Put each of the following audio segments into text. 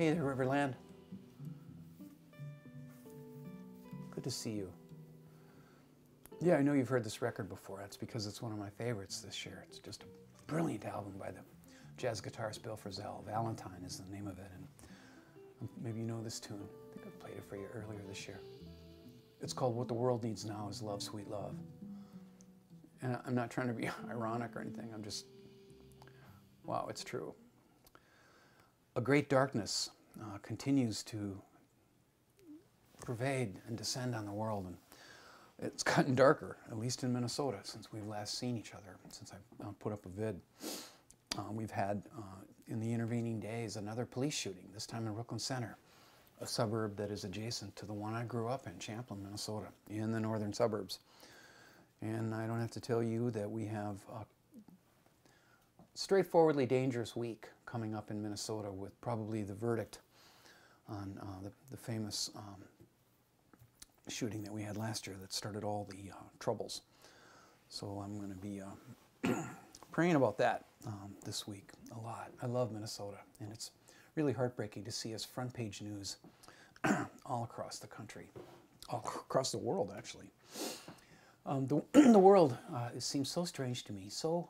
Hey there, Riverland. Good to see you. Yeah, I know you've heard this record before. That's because it's one of my favorites this year. It's just a brilliant album by the jazz guitarist Bill Frisell. Valentine is the name of it, and maybe you know this tune. I think I played it for you earlier this year. It's called What the World Needs Now is Love, Sweet Love. And I'm not trying to be ironic or anything. I'm just, wow, it's true. A great darkness continues to pervade and descend on the world, and it's gotten darker, at least in Minnesota, since we've last seen each other, since I put up a vid. We've had, in the intervening days, another police shooting, this time in Brooklyn Center, a suburb that is adjacent to the one I grew up in, Champlin, Minnesota, in the northern suburbs. And I don't have to tell you that we have a straightforwardly dangerous week coming up in Minnesota with probably the verdict on the famous shooting that we had last year that started all the troubles. So I'm going to be praying about that this week a lot. I love Minnesota, and it's really heartbreaking to see us front page news all across the country, all across the world actually. The world seems so strange to me, so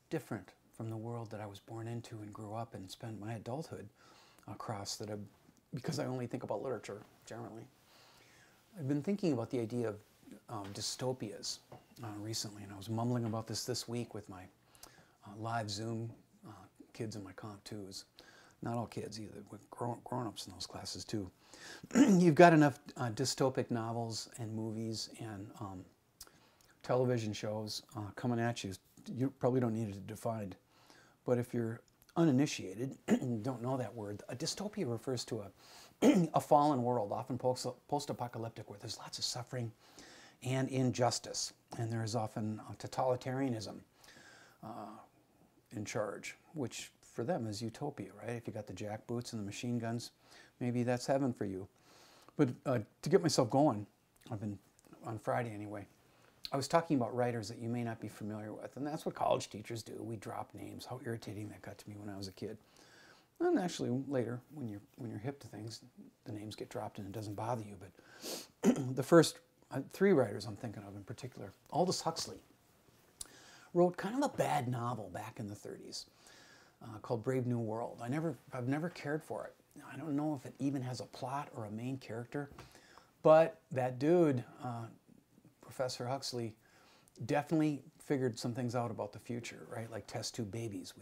different from the world that I was born into and grew up and spent my adulthood across, because I only think about literature generally. I've been thinking about the idea of dystopias recently, and I was mumbling about this week with my live Zoom kids in my Comp 2s. Not all kids either, with grown-ups in those classes too. You've got enough dystopic novels and movies and television shows coming at you. You probably don't need it defined. But if you're uninitiated and don't know that word, a dystopia refers to a fallen world, often post-apocalyptic, where there's lots of suffering and injustice. And there is often totalitarianism in charge, which for them is utopia, right? If you got the jackboots and the machine guns, maybe that's heaven for you. But to get myself going, I've been, on Friday anyway, I was talking about writers that you may not be familiar with, and that's what college teachers do. We drop names. How irritating that got to me when I was a kid. And actually later, when you're hip to things, the names get dropped and it doesn't bother you. But the first three writers I'm thinking of in particular, Aldous Huxley wrote kind of a bad novel back in the 30s called Brave New World. I've never cared for it. I don't know if it even has a plot or a main character, but that dude, Professor Huxley, definitely figured some things out about the future, right? Like test tube babies.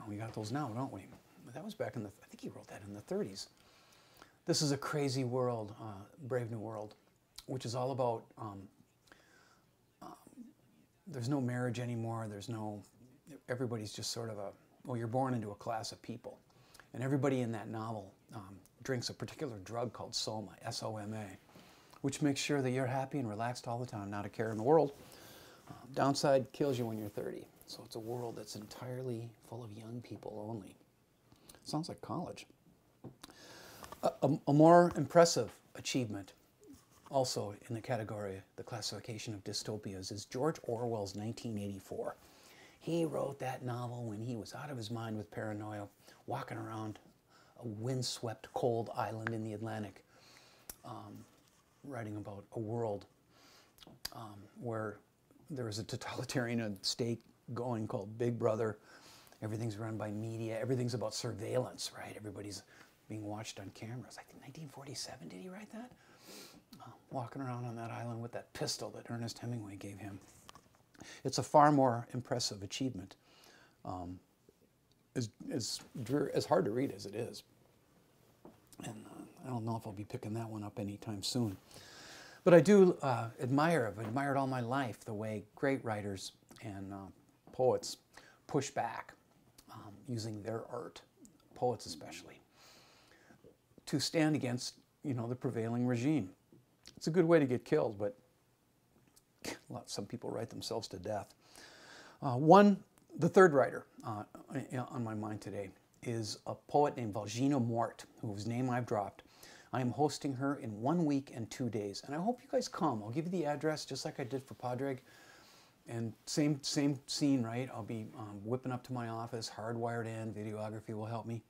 We got those now, don't we? But that was back in I think he wrote that in the 30s. This is a crazy world, Brave New World, which is all about, there's no marriage anymore. Everybody's just sort of you're born into a class of people. And everybody in that novel drinks a particular drug called Soma, S-O-M-A, which makes sure that you're happy and relaxed all the time, not a care in the world. Downside, kills you when you're 30. So it's a world that's entirely full of young people only. Sounds like college. A more impressive achievement, also in the category, the classification of dystopias, is George Orwell's 1984. He wrote that novel when he was out of his mind with paranoia, walking around a windswept, cold island in the Atlantic, writing about a world where there is a totalitarian state going called Big Brother. Everything's run by media. Everything's about surveillance, right? Everybody's being watched on cameras. I think 1947, did he write that? Walking around on that island with that pistol that Ernest Hemingway gave him. It's a far more impressive achievement. As hard to read as it is. And I don't know if I'll be picking that one up anytime soon. But I do I've admired all my life the way great writers and poets push back using their art, poets especially, to stand against, the prevailing regime. It's a good way to get killed, but some people write themselves to death. The third writer on my mind today is a poet named Valzhyna, whose name I've dropped. I am hosting her in 1 week and 2 days, and I hope you guys come. I'll give you the address just like I did for Padraig, and same scene, right? I'll be whipping up to my office, hardwired in, videography will help me.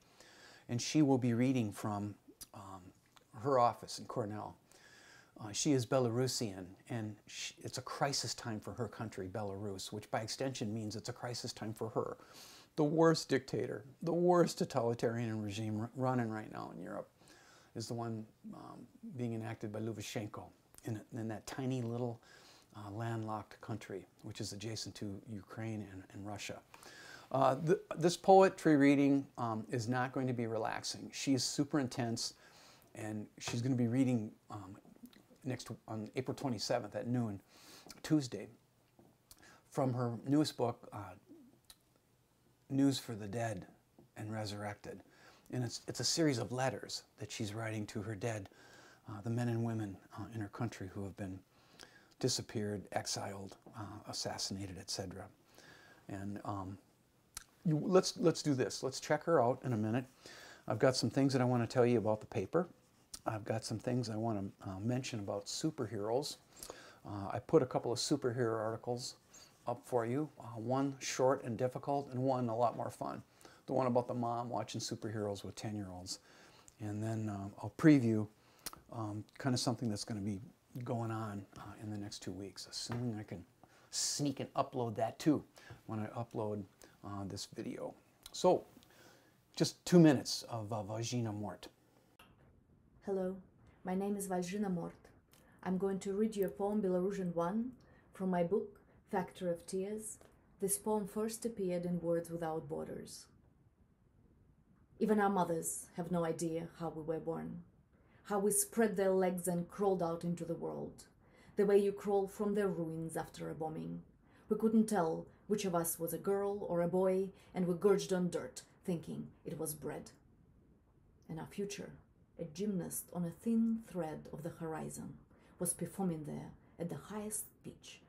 and she will be reading from her office in Cornell. She is Belarusian, and it's a crisis time for her country, Belarus, which by extension means it's a crisis time for her. The worst dictator, the worst totalitarian regime running right now in Europe is the one being enacted by Lukashenko in that tiny little landlocked country, which is adjacent to Ukraine and Russia. This poetry reading is not going to be relaxing. She is super intense, and she's going to be reading on April 27th at noon, Tuesday, from her newest book, News for the Dead and Resurrected. And it's a series of letters that she's writing to her dead, the men and women in her country who have been disappeared, exiled, assassinated, etc. And let's do this. Let's check her out in a minute. I've got some things that I want to tell you about the paper. I've got some things I want to mention about superheroes. I put a couple of superhero articles up for you. One short and difficult, and one a lot more fun. The one about the mom watching superheroes with 10-year-olds. And then I'll preview kind of something that's going to be going on in the next 2 weeks, assuming I can sneak and upload that too when I upload this video. So, just 2 minutes of Valzhyna Mort. Hello, my name is Valzhyna Mort. I'm going to read you a poem Belarusian 1 from my book, Factory of Tears. This poem first appeared in Words Without Borders. Even our mothers have no idea how we were born, how we spread their legs and crawled out into the world, the way you crawl from their ruins after a bombing. We couldn't tell which of us was a girl or a boy, and we gorged on dirt, thinking it was bread. And our future, a gymnast on a thin thread of the horizon, was performing there at the highest pitch.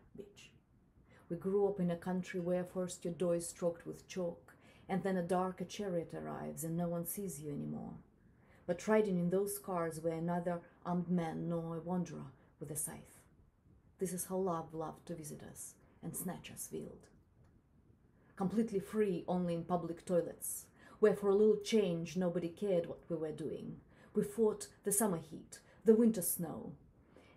We grew up in a country where first your door is stroked with chalk, and then a dark chariot arrives and no one sees you anymore, but riding in those cars were neither armed man nor a wanderer with a scythe. This is how love loved to visit us and snatch us veiled. Completely free only in public toilets, where for a little change nobody cared what we were doing. We fought the summer heat, the winter snow,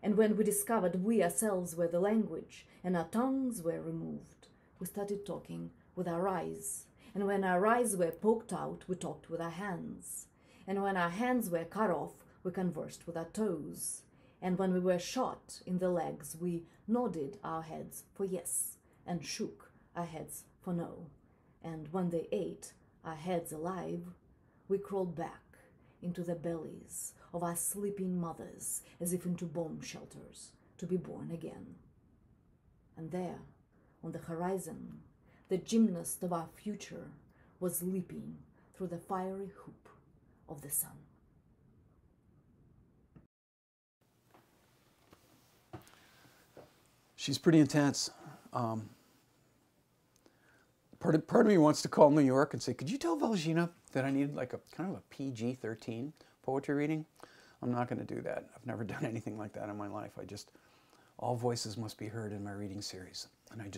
and when we discovered we ourselves were the language and our tongues were removed, we started talking with our eyes. And when our eyes were poked out, we talked with our hands. And when our hands were cut off, we conversed with our toes. And when we were shot in the legs, we nodded our heads for yes and shook our heads for no. And when they ate our heads alive, we crawled back into the bellies of our sleeping mothers as if into bomb shelters to be born again. And there, on the horizon, the gymnast of our future was leaping through the fiery hoop of the sun. She's pretty intense. Part of me wants to call New York and say, could you tell Valzhyna that I need like a kind of a PG-13 poetry reading? I'm not going to do that. I've never done anything like that in my life. All voices must be heard in my reading series. And I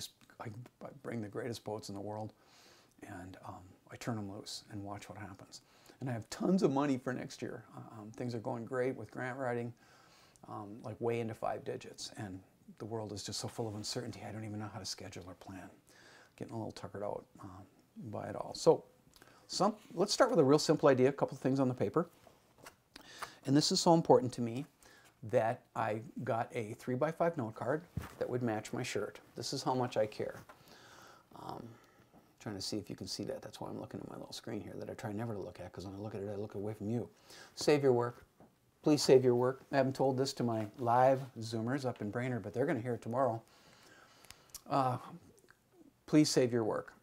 bring the greatest poets in the world, and I turn them loose and watch what happens. And I have tons of money for next year. Things are going great with grant writing, like way into 5 digits. And the world is just so full of uncertainty, I don't even know how to schedule or plan. Getting a little tuckered out by it all. So let's start with a real simple idea, a couple of things on the paper. And this is so important to me that I got a 3x5 note card that would match my shirt. This is how much I care. Trying to see if you can see that. That's why I'm looking at my little screen here that I try never to look at, because when I look at it, I look away from you. Save your work. Please save your work. I haven't told this to my live Zoomers up in Brainerd, but they're going to hear it tomorrow. Please save your work.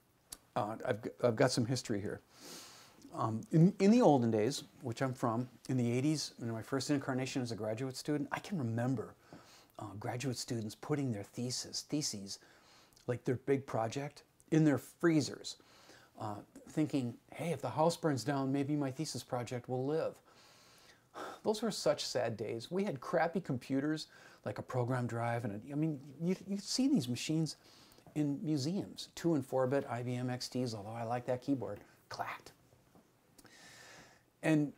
I've got some history here. In the olden days, which I'm from, in the 80s, in my first incarnation as a graduate student, I can remember graduate students putting their theses, like their big project, in their freezers, thinking, hey, if the house burns down, maybe my thesis project will live. Those were such sad days. We had crappy computers, like a program drive, and you see these machines in museums, 2 and 4-bit IBM XTs, although I like that keyboard, clacked. And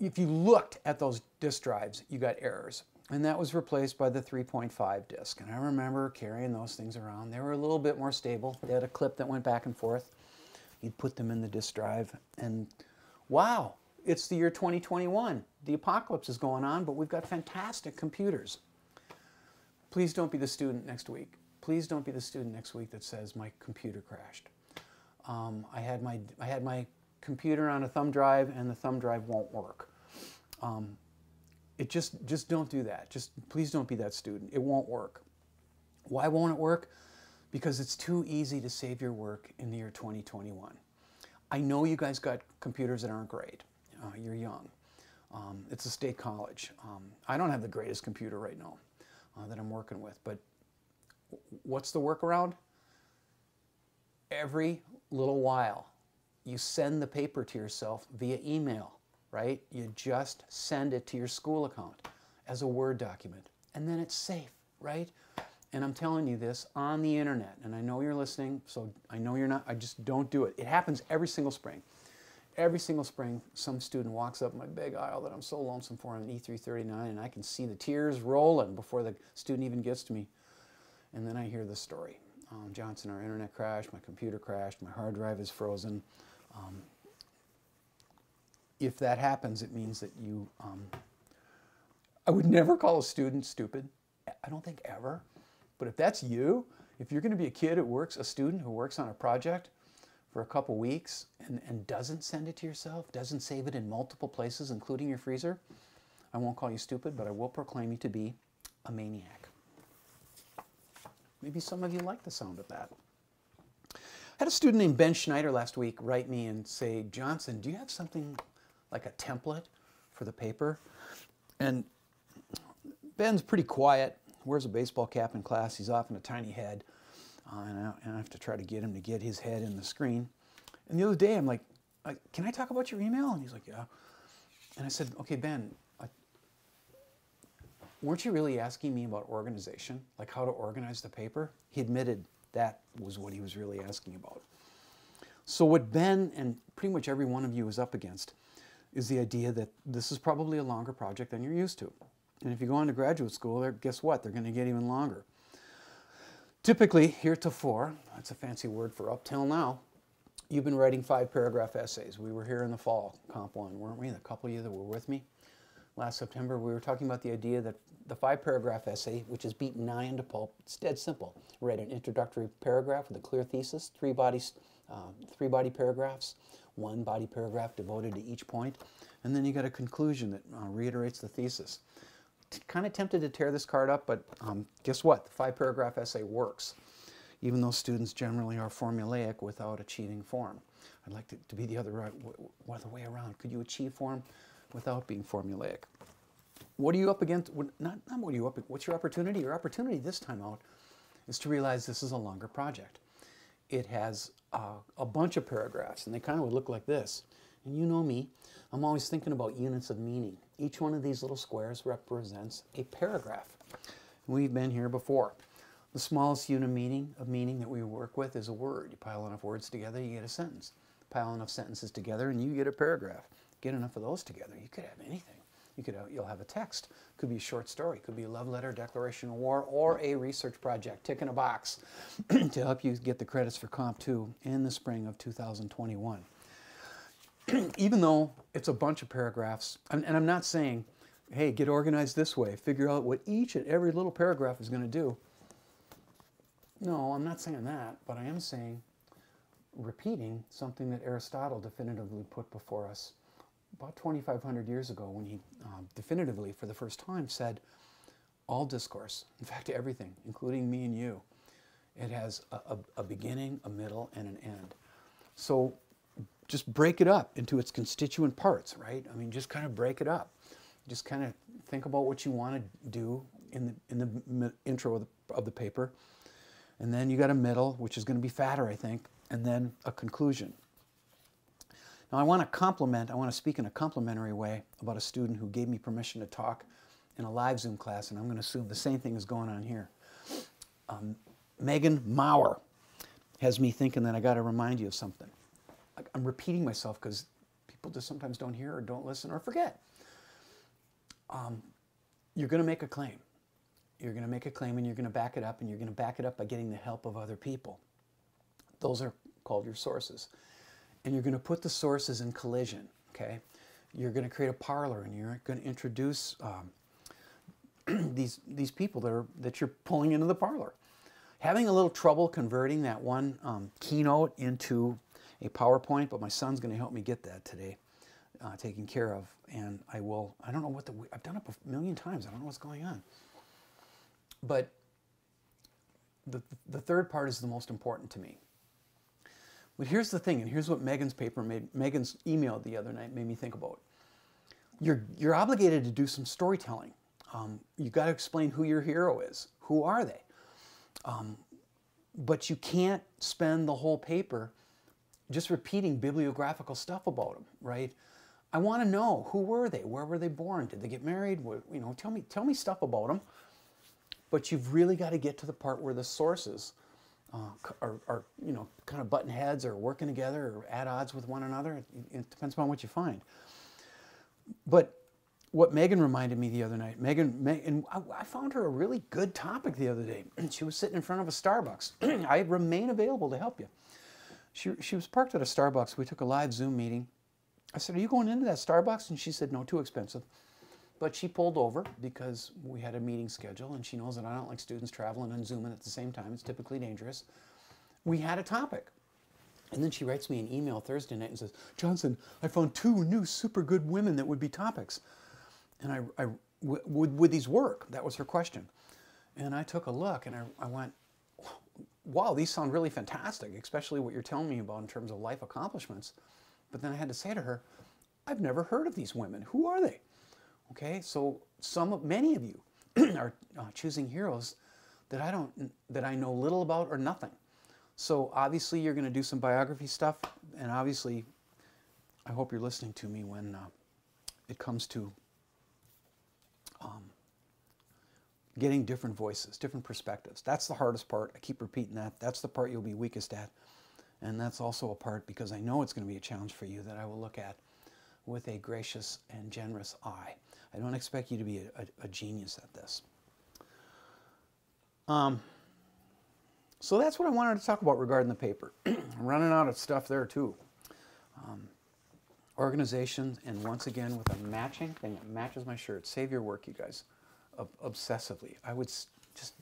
if you looked at those disk drives, you got errors. And that was replaced by the 3.5 disk. And I remember carrying those things around. They were a little bit more stable. They had a clip that went back and forth. You'd put them in the disk drive, and wow, it's the year 2021. The apocalypse is going on, but we've got fantastic computers. Please don't be the student next week. Please don't be the student next week that says my computer crashed. I had my computer on a thumb drive, and the thumb drive won't work. Just don't do that. Just please don't be that student. It won't work. Why won't it work? Because it's too easy to save your work in the year 2021. I know you guys got computers that aren't great. You're young. It's a state college. I don't have the greatest computer right now that I'm working with, but what's the workaround? Every little while, you send the paper to yourself via email, right? You just send it to your school account as a Word document, and then it's safe, right? And I'm telling you this on the internet, and I know you're listening, so I know you're not, I just don't do it. It happens every single spring. Every single spring, some student walks up my big aisle that I'm so lonesome for on an E339, and I can see the tears rolling before the student even gets to me. And then I hear the story. Johnson, our internet crashed, my computer crashed, my hard drive is frozen. If that happens, it means that you, I would never call a student stupid. I don't think ever. But if that's you, if you're going to be a kid who works, a student who works on a project for a couple weeks and doesn't send it to yourself, doesn't save it in multiple places, including your freezer, I won't call you stupid, but I will proclaim you to be a maniac. Maybe some of you like the sound of that. I had a student named Ben Schneider last week write me and say, Johnson, do you have something like a template for the paper? And Ben's pretty quiet. Wears a baseball cap in class. He's often a tiny head. And I have to try to get him to get his head in the screen. And the other day, I'm like, can I talk about your email? And he's like, yeah. And I said, okay, Ben, weren't you really asking me about organization, like how to organize the paper? He admitted that was what he was really asking about. So what Ben and pretty much every one of you is up against is the idea that this is probably a longer project than you're used to. And if you go on to graduate school, guess what? They're going to get even longer. Typically, heretofore, that's a fancy word for up till now, you've been writing 5-paragraph essays. We were here in the fall, Comp 1, weren't we? The couple of you that were with me last September, we were talking about the idea that the 5-paragraph essay, which is beaten nigh into pulp, it's dead simple. Write an introductory paragraph with a clear thesis, three body paragraphs, one body paragraph devoted to each point, and then you got a conclusion that reiterates the thesis. Kind of tempted to tear this card up, but guess what? The 5-paragraph essay works, even though students generally are formulaic without achieving form. I'd like to be the other way around. Could you achieve form without being formulaic? What are you up against? Not what are you up against. What's your opportunity? Your opportunity this time out is to realize this is a longer project. It has a bunch of paragraphs, and they kind of would look like this. And you know me, I'm always thinking about units of meaning. Each one of these little squares represents a paragraph. We've been here before. The smallest unit of meaning that we work with is a word. You pile enough words together, you get a sentence. Pile enough sentences together, and you get a paragraph. Get enough of those together, you could have anything. You'll have a text. Could be a short story. Could be a love letter, declaration of war, or a research project. Tick in a box to help you get the credits for Comp 2 in the spring of 2021. Even though it's a bunch of paragraphs, and I'm not saying, hey, get organized this way, figure out what each and every little paragraph is going to do. No, I'm not saying that, but I am saying repeating something that Aristotle definitively put before us about 2,500 years ago when he definitively, for the first time, said all discourse, in fact everything, including me and you, it has a beginning, a middle, and an end. So just break it up into its constituent parts, right? I mean, just kind of break it up. Just kind of think about what you want to do in the intro of the paper. And then you got a middle, which is going to be fatter, I think, and then a conclusion. Now I want to speak in a complimentary way about a student who gave me permission to talk in a live Zoom class, and I'm going to assume the same thing is going on here. Megan Maurer has me thinking that I got to remind you of something. I'm repeating myself because people just sometimes don't hear or don't listen or forget. You're going to make a claim. You're going to make a claim and you're going to back it up, and you're going to back it up by getting the help of other people. Those are called your sources. And you're going to put the sources in collision, okay? You're going to create a parlor, and you're going to introduce these people that you're pulling into the parlor. Having a little trouble converting that one keynote into a PowerPoint, but my son's going to help me get that today, taken care of. And I don't know what I've done it a million times. I don't know what's going on. But the third part is the most important to me. But here's the thing, and here's what Megan's email the other night made me think about. You're obligated to do some storytelling. You got to explain who your hero is. Who are they? But you can't spend the whole paper just repeating bibliographical stuff about them, right? I want to know, who were they? Where were they born? Did they get married? You know, tell me stuff about them. But you've really got to get to the part where the sources are you know, kind of button heads or working together or at odds with one another. It depends upon what you find. But what Megan reminded me the other night, and I found her a really good topic the other day. She was sitting in front of a Starbucks. I remain available to help you. She was parked at a Starbucks. We took a live Zoom meeting. I said, are you going into that Starbucks? And she said, no, too expensive. But she pulled over because we had a meeting schedule, and she knows that I don't like students traveling and Zooming at the same time. It's typically dangerous. We had a topic. And then she writes me an email Thursday night and says, Johnson, I found 2 new super good women that would be topics. And would these work? That was her question. And I took a look, and I went, wow, these sound really fantastic, especially what you're telling me about in terms of life accomplishments. But then I had to say to her, I've never heard of these women. Who are they? Okay, so many of you are choosing heroes that I know little about or nothing. So obviously you're going to do some biography stuff, and obviously I hope you're listening to me when it comes to getting different voices, different perspectives. That's the hardest part. I keep repeating that. That's the part you'll be weakest at. And that's also a part, because I know it's going to be a challenge for you, that I will look at with a gracious and generous eye. I don't expect you to be a genius at this. So that's what I wanted to talk about regarding the paper. I'm running out of stuff there too. Organization, and once again with a matching thing that matches my shirt. Save your work, you guys, obsessively. I would just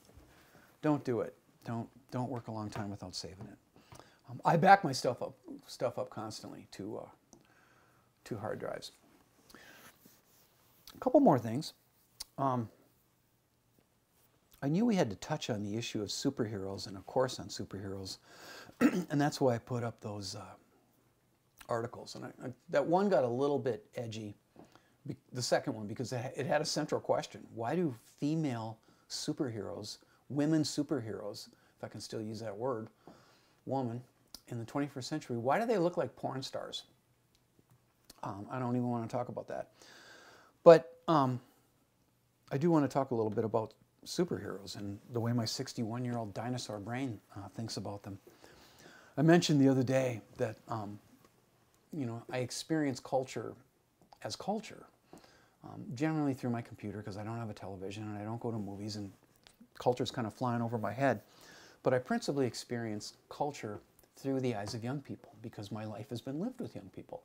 don't do it. Don't work a long time without saving it. I back my stuff up constantly to hard drives. A couple more things. I knew we had to touch on the issue of superheroes and a course on superheroes, and that's why I put up those articles. And that one got a little bit edgy, the second one, because it had a central question. Why do female superheroes, women superheroes, if I can still use that word, woman, in the 21st century, why do they look like porn stars? I don't even want to talk about that. But I do want to talk a little bit about superheroes and the way my 61-year-old dinosaur brain thinks about them. I mentioned the other day that you know, I experience culture as culture, generally through my computer, because I don't have a television and I don't go to movies, and culture's kind of flying over my head. But I principally experience culture through the eyes of young people, because my life has been lived with young people.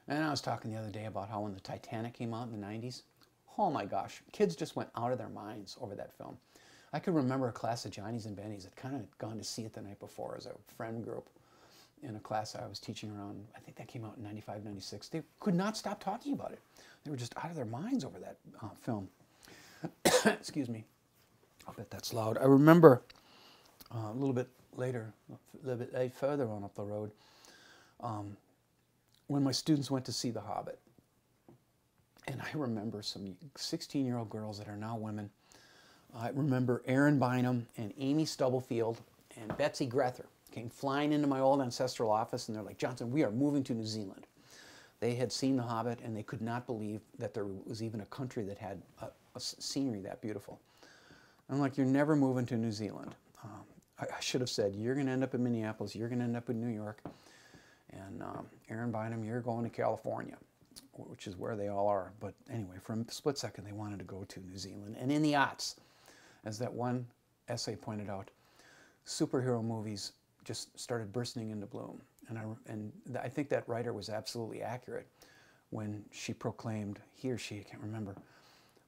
And I was talking the other day about how when the Titanic came out in the 90s, oh my gosh, kids just went out of their minds over that film. I could remember a class of Johnnies and Bennies that kind of gone to see it the night before as a friend group in a class I was teaching around. I think that came out in 95, 96. They could not stop talking about it. They were just out of their minds over that film. Excuse me. I'll bet that's loud. I remember a little bit later, a little bit further on up the road, when my students went to see The Hobbit. And I remember some 16-year-old girls that are now women. I remember Erin Bynum and Amy Stubblefield and Betsy Grether came flying into my old ancestral office, and they're like, Johnson, we are moving to New Zealand. They had seen The Hobbit, and they could not believe that there was even a country that had a scenery that beautiful. I'm like, you're never moving to New Zealand. I should have said, you're going to end up in Minneapolis, you're going to end up in New York. And and Aaron Bynum, you're going to California, which is where they all are. But anyway, for a split second, they wanted to go to New Zealand. And in the aughts, as that one essay pointed out, superhero movies just started bursting into bloom. And I think that writer was absolutely accurate when she proclaimed, he or she, I can't remember,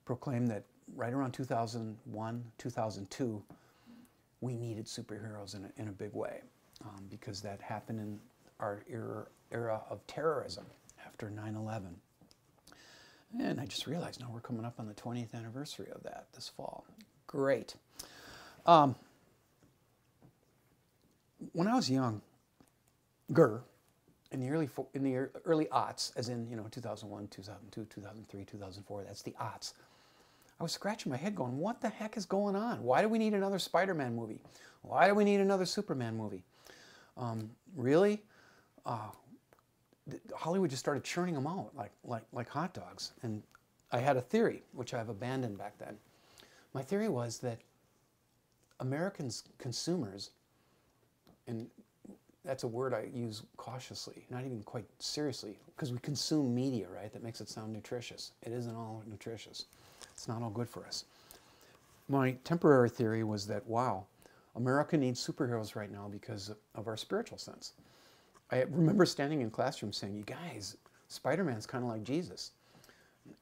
proclaimed that right around 2001, 2002, we needed superheroes in a big way, because that happened in our era of terrorism after 9/11. And I just realized now we're coming up on the 20th anniversary of that this fall. Great. When I was younger, in the early aughts, as in 2001, 2002, 2003, 2004, that's the aughts, I was scratching my head going, what the heck is going on? Why do we need another Spider-Man movie? Why do we need another Superman movie? Really? Hollywood just started churning them out like hot dogs. And I had a theory, which I've abandoned back then. My theory was that Americans consumers, and that's a word I use cautiously, not even quite seriously, because we consume media, right? That makes it sound nutritious. It isn't all nutritious. It's not all good for us. My temporary theory was that, wow, America needs superheroes right now because of our spiritual sense. I remember standing in classrooms saying, you guys, Spider-Man's kind of like Jesus.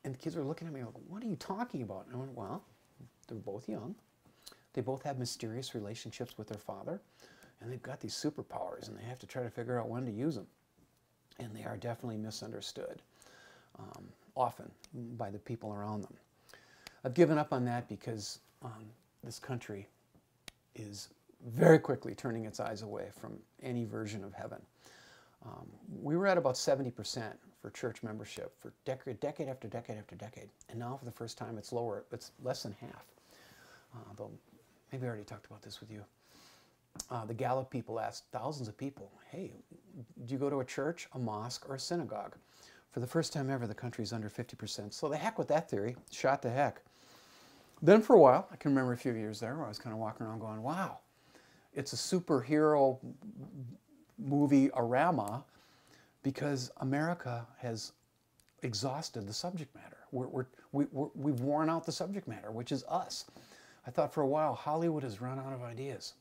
And the kids were looking at me like, what are you talking about? And I went, well, they're both young. They both have mysterious relationships with their father. And they've got these superpowers, and they have to try to figure out when to use them. And they are definitely misunderstood, often, by the people around them. I've given up on that because this country is very quickly turning its eyes away from any version of heaven. We were at about 70% for church membership for decade after decade after decade. And now for the first time it's lower, it's less than half. Though maybe I already talked about this with you. The Gallup people asked thousands of people, hey, do you go to a church, a mosque, or a synagogue? For the first time ever, the country's under 50%. So the heck with that theory, shot the heck. Then for a while, I can remember a few years there where I was kind of walking around going, wow, it's a superhero movie-orama because America has exhausted the subject matter. We've worn out the subject matter, which is us. I thought for a while, Hollywood has run out of ideas.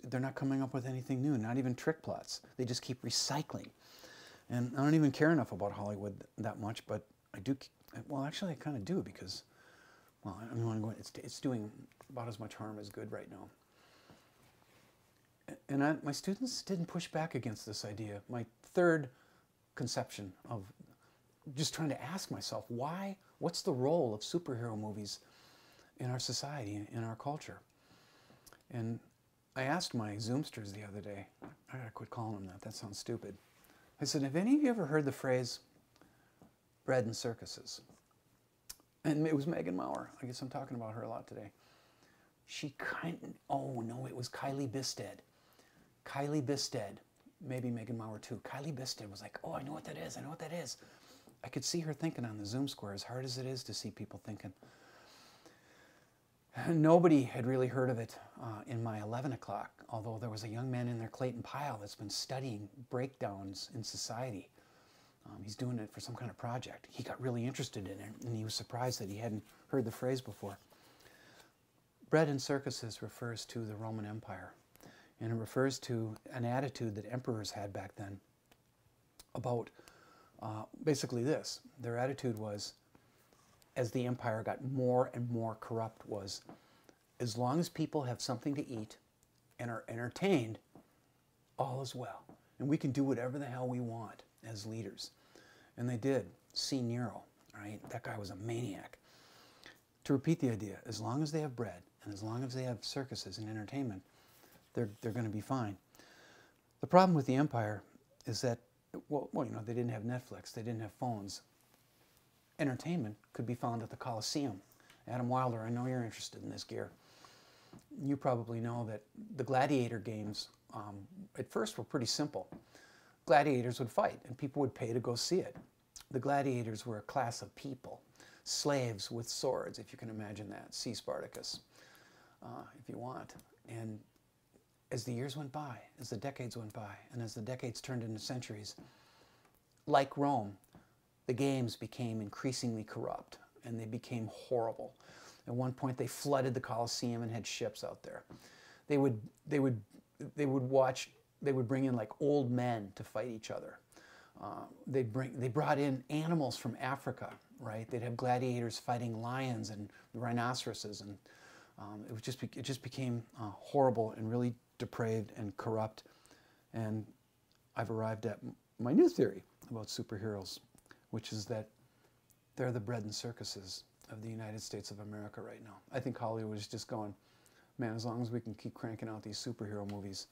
They're not coming up with anything new, not even trick plots. They just keep recycling. And I don't even care enough about Hollywood that much, but I do, well, actually I kind of do because, well, I don't want to go, it's doing about as much harm as good right now. And my students didn't push back against this idea. My third conception of just trying to ask myself, why, what's the role of superhero movies in our society, in our culture? And I asked my Zoomsters the other day, I gotta quit calling them that sounds stupid. I said, have any of you ever heard the phrase, bread and circuses? And it was Megan Maurer. I guess I'm talking about her a lot today. She oh no, it was Kylie Bisted. Kylie Bisted, maybe Megan Maurer too. Kylie Bisted was like, oh, I know what that is, I know what that is. I could see her thinking on the Zoom square, as hard as it is to see people thinking. Nobody had really heard of it in my 11 o'clock, although there was a young man in there, Clayton Pyle, that's been studying breakdowns in society. He's doing it for some kind of project. He got really interested in it, and he was surprised that he hadn't heard the phrase before. Bread and circuses refers to the Roman Empire, and it refers to an attitude that emperors had back then about basically this. Their attitude was, as the empire got more and more corrupt, was as long as people have something to eat and are entertained, all is well. And we can do whatever the hell we want as leaders. And they did. See Nero, right? That guy was a maniac. To repeat the idea, as long as they have bread and as long as they have circuses and entertainment, they're going to be fine. The problem with the empire is that, well, you know, they didn't have Netflix, they didn't have phones. Entertainment could be found at the Coliseum. Adam Wilder, I know you're interested in this gear. You probably know that the gladiator games at first were pretty simple. Gladiators would fight and people would pay to go see it. The gladiators were a class of people, slaves with swords, if you can imagine that. See Spartacus, if you want. And as the years went by, as the decades went by, and as the decades turned into centuries, like Rome, the games became increasingly corrupt and they became horrible. At one point, they flooded the Colosseum and had ships out there. They would bring in like old men to fight each other. They brought in animals from Africa, right? They'd have gladiators fighting lions and rhinoceroses, and it just became horrible and really depraved and corrupt. And I've arrived at my new theory about superheroes, which is that they're the bread and circuses of the United States of America right now. I think Hollywood is just going, man, as long as we can keep cranking out these superhero movies,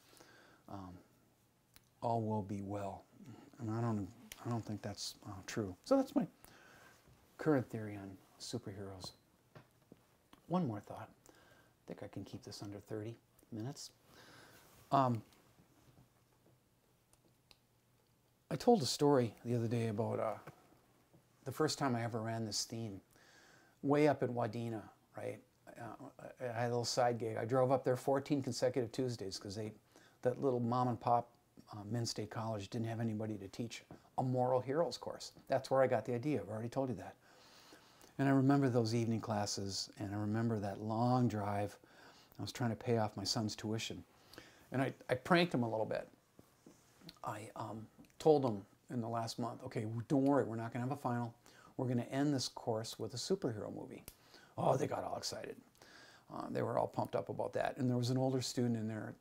all will be well. And I don't think that's true. So that's my current theory on superheroes. One more thought. I think I can keep this under 30 minutes. I told a story the other day about the first time I ever ran this theme, way up at Wadena, right? I had a little side gig. I drove up there 14 consecutive Tuesdays because that little mom and pop Men's State College didn't have anybody to teach a moral heroes course. That's where I got the idea. I've already told you that. And I remember those evening classes, and I remember that long drive. I was trying to pay off my son's tuition. And I pranked him a little bit. I told him in the last month, okay, don't worry, we're not going to have a final. We're going to end this course with a superhero movie. Oh, they got all excited. They were all pumped up about that. And there was an older student in there,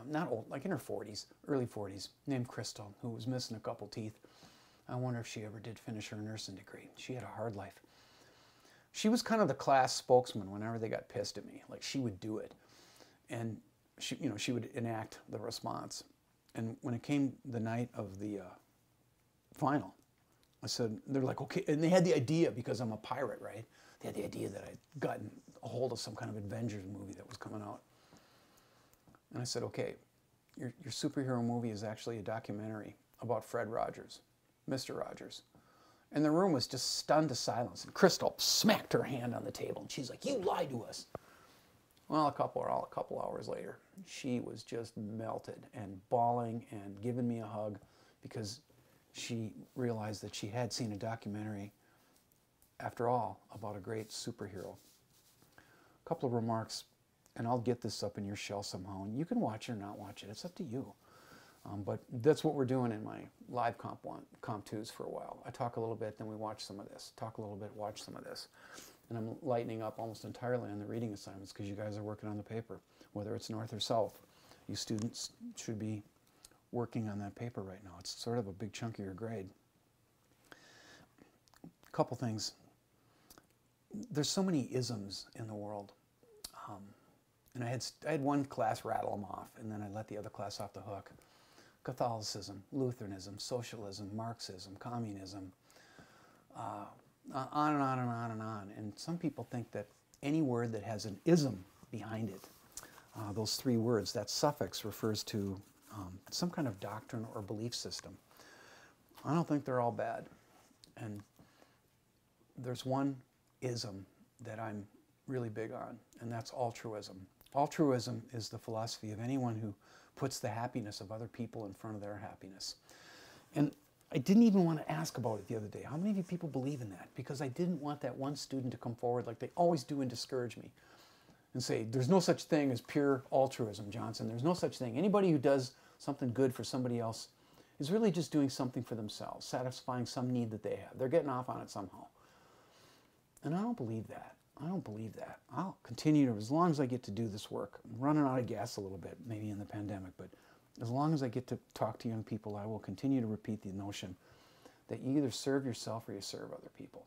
not old, like in her 40s, early 40s, named Crystal, who was missing a couple teeth. I wonder if she ever did finish her nursing degree. She had a hard life. She was kind of the class spokesman whenever they got pissed at me. Like, she would do it. And she would enact the response. And when it came the night of the final, I said, they're like, okay, and they had the idea, because I'm a pirate, right? They had the idea that I'd gotten a hold of some kind of Avengers movie that was coming out. And I said, okay, your superhero movie is actually a documentary about Fred Rogers, Mr. Rogers. And the room was just stunned to silence. And Crystal smacked her hand on the table, and she's like, you lied to us. Well, a couple hours later, she was just melted and bawling and giving me a hug because she realized that she had seen a documentary, after all, about a great superhero. A couple of remarks, and I'll get this up in your shell somehow, and you can watch it or not watch it. It's up to you. But that's what we're doing in my live Comp 2s for a while. I talk a little bit, then we watch some of this. Talk a little bit, watch some of this. And I'm lightening up almost entirely on the reading assignments because you guys are working on the paper, whether it's north or south. You students should be working on that paper right now. It's sort of a big chunk of your grade. A couple things. There's so many isms in the world. And I had one class rattle them off, and then I let the other class off the hook. Catholicism, Lutheranism, socialism, Marxism, communism, on and on and on and on. And some people think that any word that has an ism behind it, those three words, that suffix refers to some kind of doctrine or belief system. I don't think they're all bad. And there's one ism that I'm really big on, and that's altruism. Altruism is the philosophy of anyone who puts the happiness of other people in front of their happiness. And I didn't even want to ask about it the other day. How many of you people believe in that? Because I didn't want that one student to come forward like they always do and discourage me and say, there's no such thing as pure altruism, Johnson. There's no such thing. Anybody who does something good for somebody else is really just doing something for themselves, satisfying some need that they have. They're getting off on it somehow. And I don't believe that. I don't believe that. I'll continue to, as long as I get to do this work. I'm running out of gas a little bit, maybe in the pandemic, but as long as I get to talk to young people, I will continue to repeat the notion that you either serve yourself or you serve other people.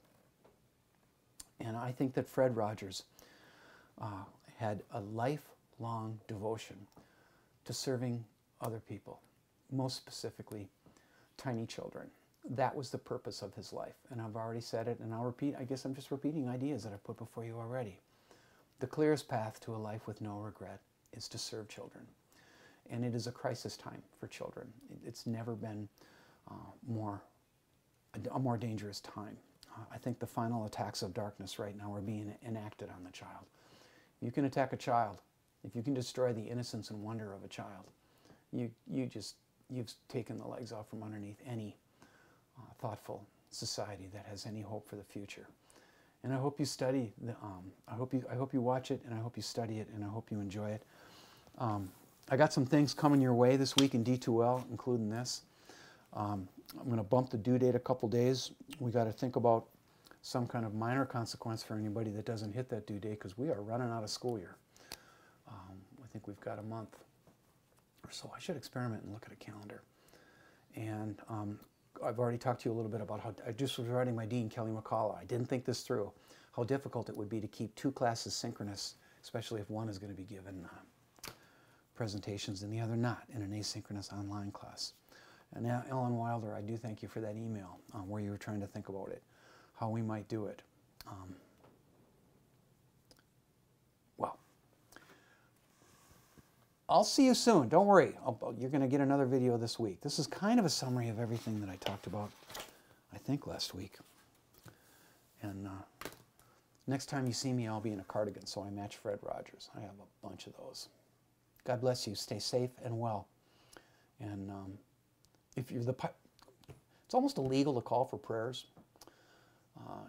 And I think that Fred Rogers had a lifelong devotion to serving other people, most specifically tiny children. That was the purpose of his life. And I've already said it, and I'll repeat. I guess I'm just repeating ideas that I've put before you already. The clearest path to a life with no regret is to serve children. And it is a crisis time for children. It's never been a more dangerous time. I think the final attacks of darkness right now are being enacted on the child. You can attack a child, If you can destroy the innocence and wonder of a child, you've taken the legs off from underneath any thoughtful society that has any hope for the future. And I hope you study. I hope you watch it, and I hope you study it, and I hope you enjoy it. I got some things coming your way this week in D2L, including this. I'm going to bump the due date a couple days. We got to think about some kind of minor consequence for anybody that doesn't hit that due date, because we are running out of school year. I think we've got a month or so. I should experiment and look at a calendar. And I've already talked to you a little bit about how I just was writing my dean, Kelly McCullough. I didn't think this through, how difficult it would be to keep two classes synchronous, especially if one is going to be given presentations and the other not in an asynchronous online class. And Ellen Wilder, I do thank you for that email where you were trying to think about it, how we might do it. Well, I'll see you soon. Don't worry. You're going to get another video this week. This is kind of a summary of everything that I talked about, I think, last week. And next time you see me, I'll be in a cardigan, so I match Fred Rogers. I have a bunch of those. God bless you. Stay safe and well. And if you're it's almost illegal to call for prayers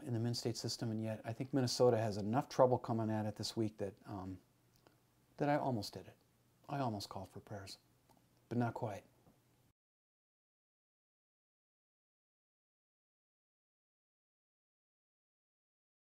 in the Min-State system, and yet I think Minnesota has enough trouble coming at it this week that that I almost did it. I almost called for prayers, but not quite.